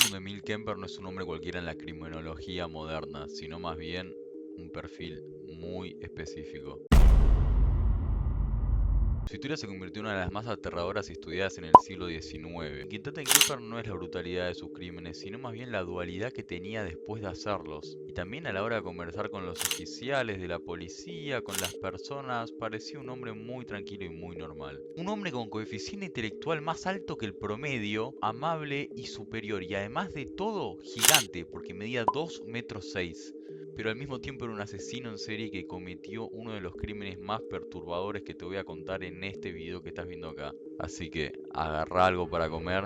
Edmund Emil Kemper no es un nombre cualquiera en la criminología moderna, sino más bien un perfil muy específico. Su historia se convirtió en una de las más aterradoras y estudiadas en el siglo XIX. Lo inquietante en Kemper no es la brutalidad de sus crímenes, sino más bien la dualidad que tenía después de hacerlos. Y también a la hora de conversar con los oficiales de la policía, con las personas, parecía un hombre muy tranquilo y muy normal. Un hombre con coeficiente intelectual más alto que el promedio, amable y superior, y además de todo, gigante, porque medía 2,6 metros. Pero al mismo tiempo era un asesino en serie que cometió uno de los crímenes más perturbadores que te voy a contar en este video que estás viendo acá. Así que agarra algo para comer,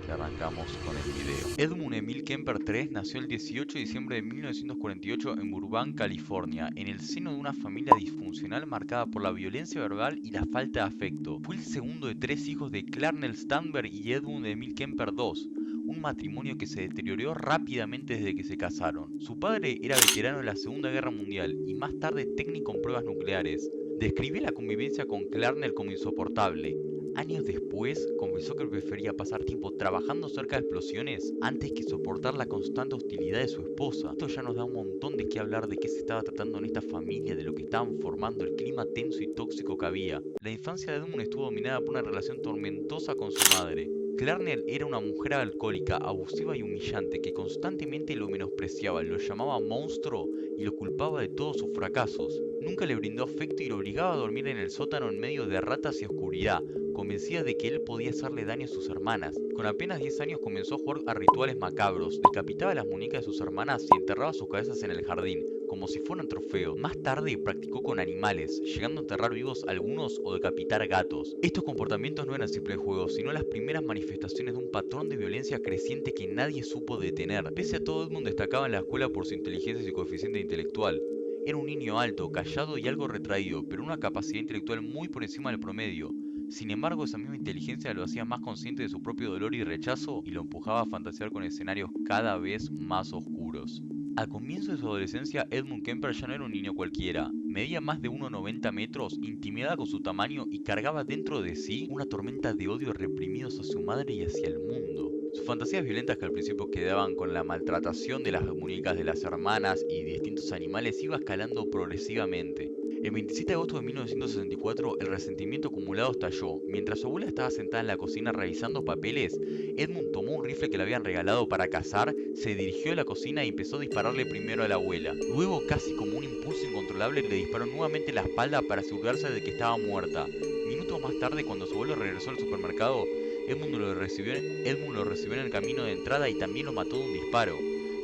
que arrancamos con el video. Edmund Emil Kemper III nació el 18 de diciembre de 1948 en Burbank, California, en el seno de una familia disfuncional marcada por la violencia verbal y la falta de afecto. Fue el segundo de 3 hijos de Clarnell Stanberg y Edmund Emil Kemper II, un matrimonio que se deterioró rápidamente desde que se casaron. Su padre era veterano de la Segunda Guerra Mundial y más tarde técnico en pruebas nucleares. Describió la convivencia con Clarnell como insoportable. Años después, confesó que prefería pasar tiempo trabajando cerca de explosiones antes que soportar la constante hostilidad de su esposa. Esto ya nos da un montón de qué hablar de qué se estaba tratando en esta familia, de lo que estaban formando, el clima tenso y tóxico que había. La infancia de Edmund estuvo dominada por una relación tormentosa con su madre. Clarnell era una mujer alcohólica, abusiva y humillante que constantemente lo menospreciaba, lo llamaba monstruo y lo culpaba de todos sus fracasos. Nunca le brindó afecto y lo obligaba a dormir en el sótano en medio de ratas y oscuridad, convencida de que él podía hacerle daño a sus hermanas. Con apenas 10 años comenzó a jugar a rituales macabros, decapitaba las muñecas de sus hermanas y enterraba sus cabezas en el jardín, como si fueran trofeos. Más tarde practicó con animales, llegando a enterrar vivos algunos o decapitar gatos. Estos comportamientos no eran simples juegos, sino las primeras manifestaciones de un patrón de violencia creciente que nadie supo detener. Pese a todo, Edmund destacaba en la escuela por su inteligencia y su coeficiente intelectual. Era un niño alto, callado y algo retraído, pero una capacidad intelectual muy por encima del promedio. Sin embargo, esa misma inteligencia lo hacía más consciente de su propio dolor y rechazo y lo empujaba a fantasear con escenarios cada vez más oscuros. Al comienzo de su adolescencia, Edmund Kemper ya no era un niño cualquiera. Medía más de 1,90 metros, intimidada con su tamaño y cargaba dentro de sí una tormenta de odio reprimidos hacia su madre y hacia el mundo. Sus fantasías violentas, que al principio quedaban con la maltratación de las muñecas de las hermanas y distintos animales, iba escalando progresivamente. El 27 de agosto de 1964, el resentimiento acumulado estalló. Mientras su abuela estaba sentada en la cocina revisando papeles, Edmund tomó un rifle que le habían regalado para cazar, se dirigió a la cocina y empezó a dispararle primero a la abuela. Luego, casi como un impulso incontrolable, le disparó nuevamente en la espalda para asegurarse de que estaba muerta. Minutos más tarde, cuando su abuelo regresó al supermercado, Edmund lo recibió en el camino de entrada y también lo mató de un disparo.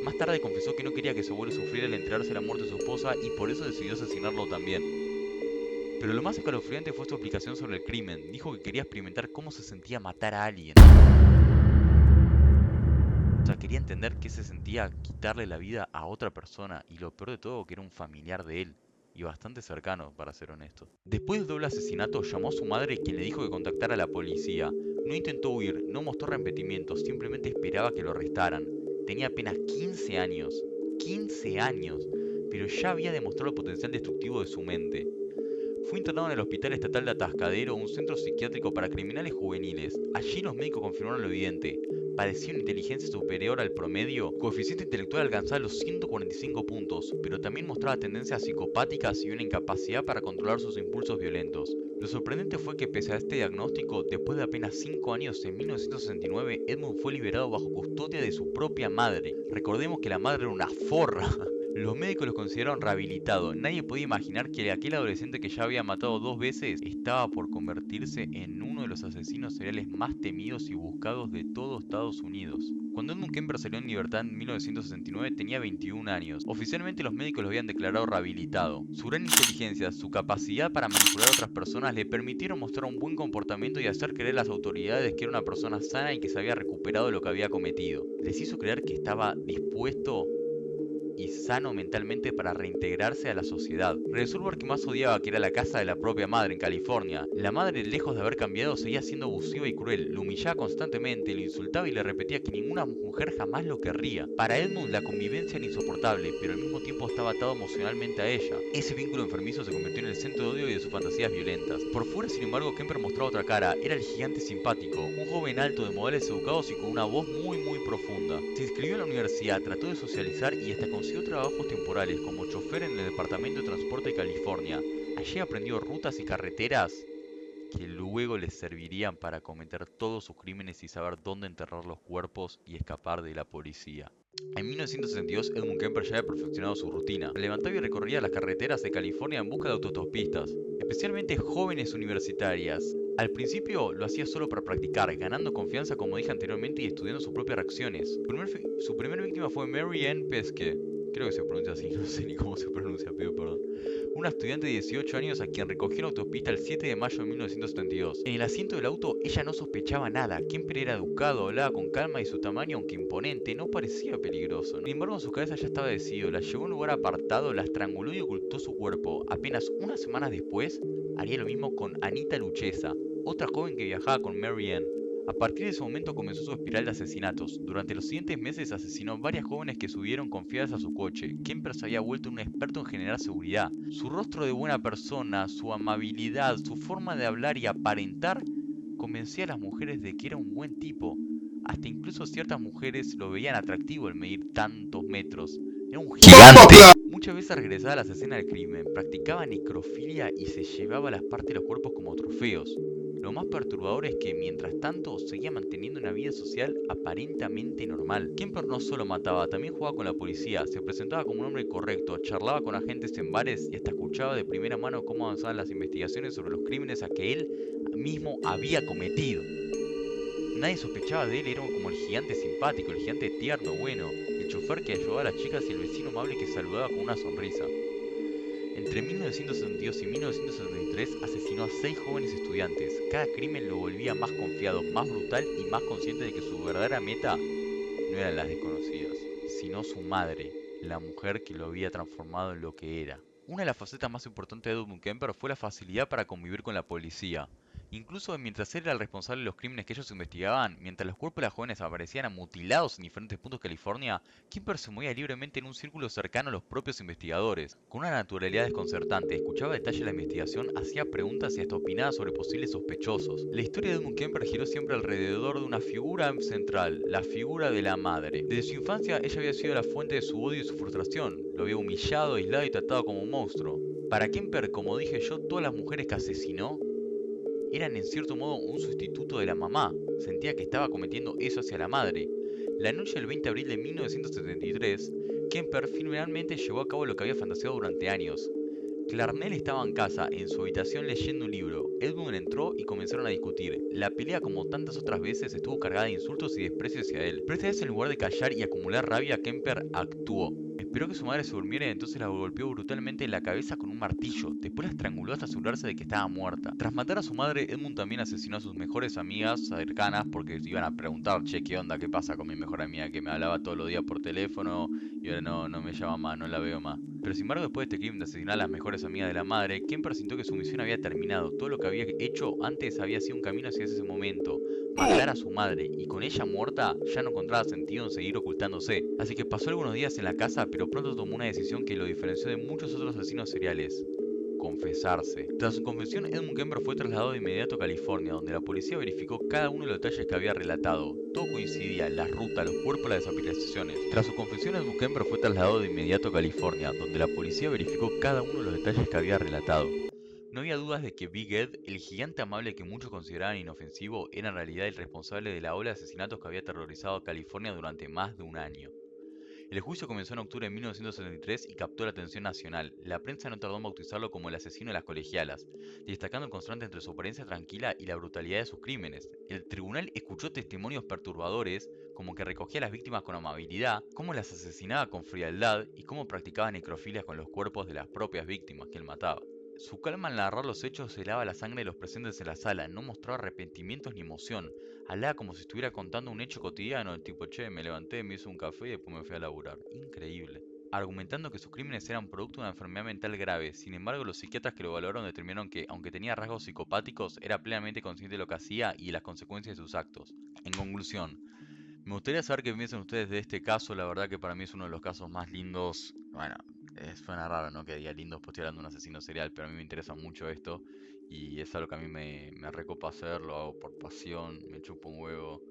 Más tarde confesó que no quería que su abuelo sufriera al enterarse de la muerte de su esposa y por eso decidió asesinarlo también. Pero lo más escalofriante fue su explicación sobre el crimen. Dijo que quería experimentar cómo se sentía matar a alguien. O sea, quería entender qué se sentía quitarle la vida a otra persona y lo peor de todo que era un familiar de él. Y bastante cercano, para ser honesto. Después del doble asesinato, llamó a su madre quien le dijo que contactara a la policía. No intentó huir, no mostró arrepentimiento, simplemente esperaba que lo arrestaran. Tenía apenas 15 años. 15 años. Pero ya había demostrado el potencial destructivo de su mente. Fue internado en el Hospital Estatal de Atascadero, un centro psiquiátrico para criminales juveniles. Allí los médicos confirmaron lo evidente. Padecía una inteligencia superior al promedio, coeficiente intelectual alcanzaba los 145 puntos, pero también mostraba tendencias psicopáticas y una incapacidad para controlar sus impulsos violentos. Lo sorprendente fue que pese a este diagnóstico, después de apenas 5 años, en 1969, Edmund fue liberado bajo custodia de su propia madre. Recordemos que la madre era una forra. Los médicos lo consideraron rehabilitado. Nadie podía imaginar que aquel adolescente que ya había matado 2 veces estaba por convertirse en uno de los asesinos seriales más temidos y buscados de todo Estados Unidos. Cuando Edmund Kemper salió en libertad en 1969 tenía 21 años. Oficialmente los médicos lo habían declarado rehabilitado. Su gran inteligencia, su capacidad para manipular a otras personas le permitieron mostrar un buen comportamiento y hacer creer a las autoridades que era una persona sana y que se había recuperado de lo que había cometido. Les hizo creer que estaba dispuesto y sano mentalmente para reintegrarse a la sociedad. Regresó al lugar que más odiaba, que era la casa de la propia madre en California. La madre, lejos de haber cambiado, seguía siendo abusiva y cruel, lo humillaba constantemente, lo insultaba y le repetía que ninguna mujer jamás lo querría. Para Edmund la convivencia era insoportable, pero al mismo tiempo estaba atado emocionalmente a ella. Ese vínculo enfermizo se convirtió en el centro de odio y de sus fantasías violentas. Por fuera, sin embargo, Kemper mostraba otra cara. Era el gigante simpático, un joven alto de modales educados y con una voz muy profunda. Se inscribió en la universidad, trató de socializar y hasta consiguió trabajos temporales como chofer en el Departamento de Transporte de California. Allí aprendió rutas y carreteras que luego les servirían para cometer todos sus crímenes y saber dónde enterrar los cuerpos y escapar de la policía. En 1962, Edmund Kemper ya había perfeccionado su rutina. Levantaba y recorría las carreteras de California en busca de autostopistas, especialmente jóvenes universitarias. Al principio lo hacía solo para practicar, ganando confianza como dije anteriormente y estudiando sus propias reacciones. Su primer víctima fue Mary Ann Pesque. Creo que se pronuncia así, no sé ni cómo se pronuncia, pido perdón. Una estudiante de 18 años a quien recogió en la autopista el 7 de mayo de 1972. En el asiento del auto ella no sospechaba nada. Kemper era educado, hablaba con calma y su tamaño, aunque imponente, no parecía peligroso. Sin embargo, en su cabeza ya estaba decidido. La llevó a un lugar apartado, la estranguló y ocultó su cuerpo. Apenas unas semanas después, haría lo mismo con Anita Luchesa, otra joven que viajaba con Mary Ann. A partir de ese momento comenzó su espiral de asesinatos. Durante los siguientes meses asesinó varias jóvenes que subieron confiadas a su coche. Kemper se había vuelto un experto en generar seguridad. Su rostro de buena persona, su amabilidad, su forma de hablar y aparentar convencía a las mujeres de que era un buen tipo. Hasta incluso ciertas mujeres lo veían atractivo al medir tantos metros. Era un gigante. Muchas veces regresaba a la escena del crimen, practicaba necrofilia y se llevaba las partes de los cuerpos como trofeos. Lo más perturbador es que, mientras tanto, seguía manteniendo una vida social aparentemente normal. Kemper no solo mataba, también jugaba con la policía, se presentaba como un hombre correcto, charlaba con agentes en bares y hasta escuchaba de primera mano cómo avanzaban las investigaciones sobre los crímenes a que él mismo había cometido. Nadie sospechaba de él, era como el gigante simpático, el gigante tierno, bueno, el chofer que ayudaba a las chicas y el vecino amable que saludaba con una sonrisa. Entre 1972 y 1973 asesinó a 6 jóvenes estudiantes. Cada crimen lo volvía más confiado, más brutal y más consciente de que su verdadera meta no eran las desconocidas, sino su madre, la mujer que lo había transformado en lo que era. Una de las facetas más importantes de Edmund Kemper fue la facilidad para convivir con la policía. Incluso mientras él era el responsable de los crímenes que ellos investigaban, mientras los cuerpos de las jóvenes aparecían mutilados en diferentes puntos de California, Kemper se movía libremente en un círculo cercano a los propios investigadores. Con una naturalidad desconcertante, escuchaba detalles de la investigación, hacía preguntas y hasta opinaba sobre posibles sospechosos. La historia de Edmund Kemper giró siempre alrededor de una figura central, la figura de la madre. Desde su infancia, ella había sido la fuente de su odio y su frustración. Lo había humillado, aislado y tratado como un monstruo. Para Kemper, como dije yo, todas las mujeres que asesinó eran en cierto modo un sustituto de la mamá. Sentía que estaba cometiendo eso hacia la madre. La noche del 20 de abril de 1973, Kemper finalmente llevó a cabo lo que había fantaseado durante años. Clarnell estaba en casa, en su habitación leyendo un libro. Edmund entró y comenzaron a discutir. La pelea, como tantas otras veces, estuvo cargada de insultos y desprecio hacia él. Pero esta vez, en lugar de callar y acumular rabia, Kemper actuó. Esperó que su madre se durmiera y entonces la golpeó brutalmente en la cabeza con un martillo. Después la estranguló hasta asegurarse de que estaba muerta. Tras matar a su madre, Edmund también asesinó a sus mejores amigas cercanas porque iban a preguntar, che, ¿qué onda? ¿Qué pasa con mi mejor amiga que me hablaba todos los días por teléfono y ahora no me llama más, no la veo más? Pero sin embargo, después de este crimen de asesinar a las mejores amigas de la madre, Kemper sintió que su misión había terminado. Todo lo que había hecho antes había sido un camino hacia ese momento. Matar a su madre, y con ella muerta, ya no encontraba sentido en seguir ocultándose. Así que pasó algunos días en la casa, pero pronto tomó una decisión que lo diferenció de muchos otros asesinos seriales: confesarse. Tras su confesión, Edmund Kemper fue trasladado de inmediato a California, donde la policía verificó cada uno de los detalles que había relatado. Todo coincidía: la ruta, los cuerpos, las desapariciones. Tras su confesión, Edmund Kemper fue trasladado de inmediato a California, donde la policía verificó cada uno de los detalles que había relatado. No había dudas de que Big Ed, el gigante amable que muchos consideraban inofensivo, era en realidad el responsable de la ola de asesinatos que había aterrorizado a California durante más de un año. El juicio comenzó en octubre de 1973 y captó la atención nacional. La prensa no tardó en bautizarlo como el asesino de las colegialas, destacando el contraste entre su apariencia tranquila y la brutalidad de sus crímenes. El tribunal escuchó testimonios perturbadores, como que recogía a las víctimas con amabilidad, cómo las asesinaba con frialdad y cómo practicaba necrofilia con los cuerpos de las propias víctimas que él mataba. Su calma al narrar los hechos helaba la sangre de los presentes en la sala, no mostraba arrepentimientos ni emoción. Hablaba como si estuviera contando un hecho cotidiano, tipo, che, me levanté, me hice un café y después me fui a laburar. Increíble. argumentando que sus crímenes eran producto de una enfermedad mental grave. Sin embargo, los psiquiatras que lo valoraron determinaron que, aunque tenía rasgos psicopáticos, era plenamente consciente de lo que hacía y de las consecuencias de sus actos. En conclusión, me gustaría saber qué piensan ustedes de este caso. La verdad que para mí es uno de los casos más lindos. Bueno, suena raro, ¿no? Que diga lindos, pues estoy hablando de un asesino serial, pero a mí me interesa mucho esto. Y es algo que a mí me recopa hacer, lo hago por pasión, me chupo un huevo.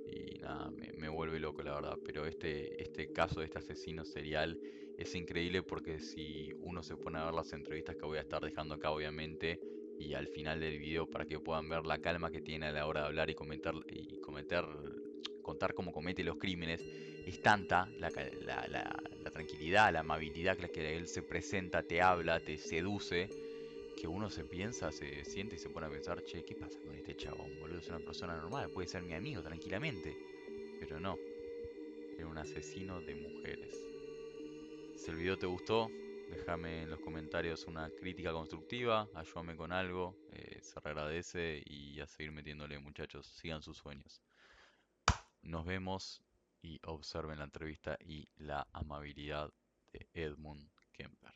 Y nada, me vuelve loco, la verdad. Pero este caso de este asesino serial es increíble porque si uno se pone a ver las entrevistas que voy a estar dejando acá, obviamente, y al final del video para que puedan ver la calma que tiene a la hora de hablar y contar cómo comete los crímenes, es tanta la tranquilidad, la amabilidad con la que él se presenta, te habla, te seduce, que uno se piensa, se siente y se pone a pensar, che, ¿qué pasa con este chabón, boludo? Es una persona normal, puede ser mi amigo tranquilamente. Pero no, era un asesino de mujeres. Si el video te gustó, déjame en los comentarios una crítica constructiva, ayúdame con algo, se agradece y a seguir metiéndole muchachos, sigan sus sueños. Nos vemos y observen la entrevista y la amabilidad de Edmund Kemper.